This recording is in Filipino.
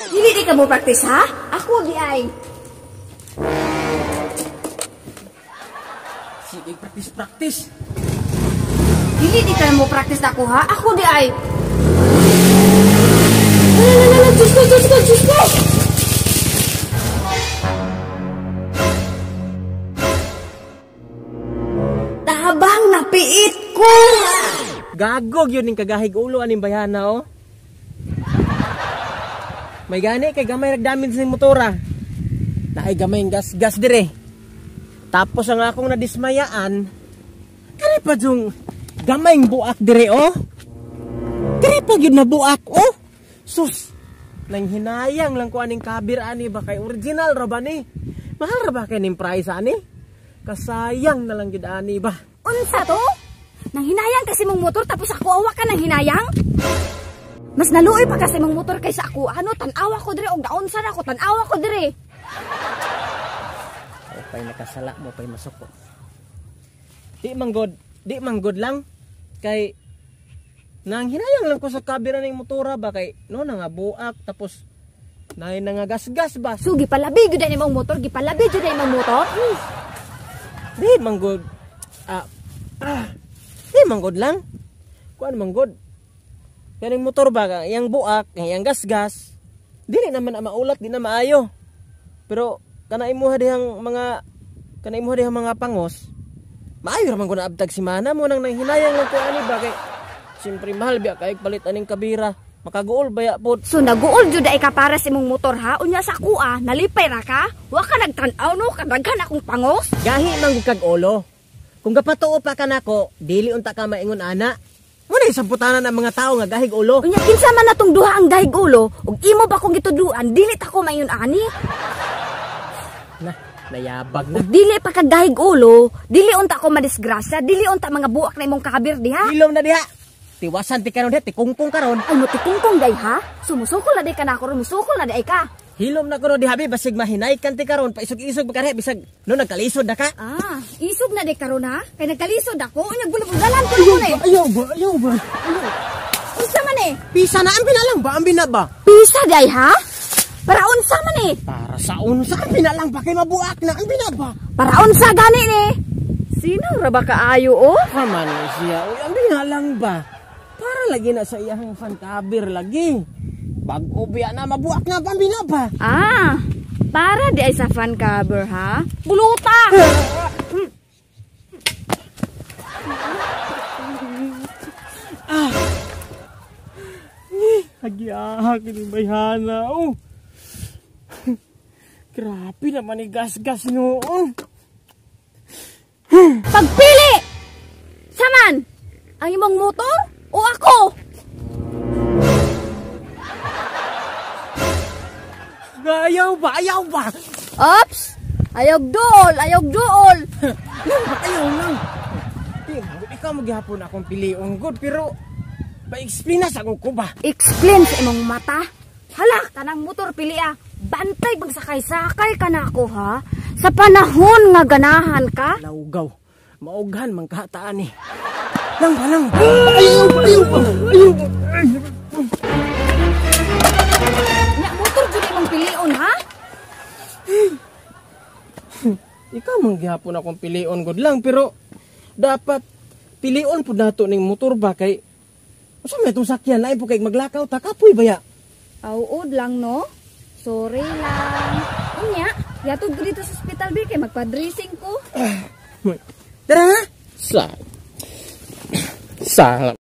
Dili di ka mo practice ha? Ako di ay. Sige, practice. Dili di ka mo practice ako ha? Ako di ay. Diyos ko. Tabang napiit ko. Gagog yun yung kagahig ulo aning bayana oh. May gani kay gamay nagdamin sa motora. Naay gamay ng gas dire. Tapos ang akong nadismayaan, kani pa yung gamay ng buak dire oh. Kani pa yun na buak oh. Sus, nang hinayang lang ko aning kabir ani ba kay original ra ba ni? Mahal ra ba kay ning price ani? Kasayang na lang gid ani ba. Unsa to? Nang hinayang kasi mong motor tapos ako awa ka nang hinayang? Mas naluoy pa kasi mong motor kaysa ako. Ano, tanawa ko dire og daunsa na ako, tanawa ko dire. Okay, nakasala mo pay masuko. Di manggod lang kay nang hinayang lang ko sa kabira ning motora ba kay no nga buak tapos nay nga gas ba. So gipalabi gyud ni mong motor, gipalabi gyud ni mong motor. Di manggod. Di manggod lang. Kuan manggod. Kaning motor ba yang buak, yang gas. Dili naman maulat, di na maayo. Pero kana imuha dihang mga pangos. Maayo ra man ko na abtag si mana mo nang hinayang lang ko ani ba kay siyempre mahal biya kay palit aning kabira. Makaguol baya pod. So naguol jud ay ka para sa imong motor ha? Unya sa kuha, nalipay ra ka? Wa ka nagtan-aw no kadaghan akong pangos? Gahi man kag ulo. Kung gapatuo pa ka nako, dili unta ka maingon ana. Muna isang putanan ng mga tao nga gahig ulo. Unya kinsa man natong duha ang gahig ulo, ug imo ba kung gitudluan, dili ta ko mayon ani. Nayabag na. Ug dili pa ka gahig ulo, dili unta ko madisgrasya, dili unta mga buak na imong kakabir diha. Ilom na diha. Tiwasan ti karon diha, tikungkong karon. Ay mo tikungkong day ha? Sumusukol na day ka na ako, musukol na day ka. Hilom na kuno diha bi basig mahinay kan ti karon, paisog-isog ba kanhe bisag no nagkalisod na ka. Isog na day karon ha? Kay nagkalisod ako, unya bulbulan ko mo ni. Ayaw ba. Unsa man eh? Pisa na ang binalang ba? Ang binaba. Pisa day ha? Para unsa man eh? Para sa unsa ang binalang ba kay mabuak na ang binaba? Para unsa gani ni? Sino ra ba kaayo oh? Kaman siya, uy, ang binalang ba? Para lagi na sa iyang fankabir lagi. Bago biya na mabuak na ang binaba. Para di ay sa fan cover ha? Buluta! Hagiahag ni bayhana oh. Grabe naman ni gas no oh. Pagpili! Saman! Ang imong motor o ako? Ayaw ba? Ops! Ayog dool! Ayaw lang. Ikaw maghihapon akong piliong good pero pa-explain na sa ko ba? Explain sa imong mata. Hala, kanang motor pili Bantay bang sakay-sakay ka na ako ha? Sa panahon nga ganahan ka? Laugaw. Maughan man kataan eh. Lang. Ayaw. Nya motor jud imong pilion ha? Ikaw manggihapon akong pilion good lang pero dapat pilion po nato ning motor ba kay usa may itong sakyan lain po kay maglakaw ta kapoy baya. Auod lang no? Sorry lang. Unya, yatod ko dito sa hospital bi kay magpa-dressing ko. Tara nga. Sa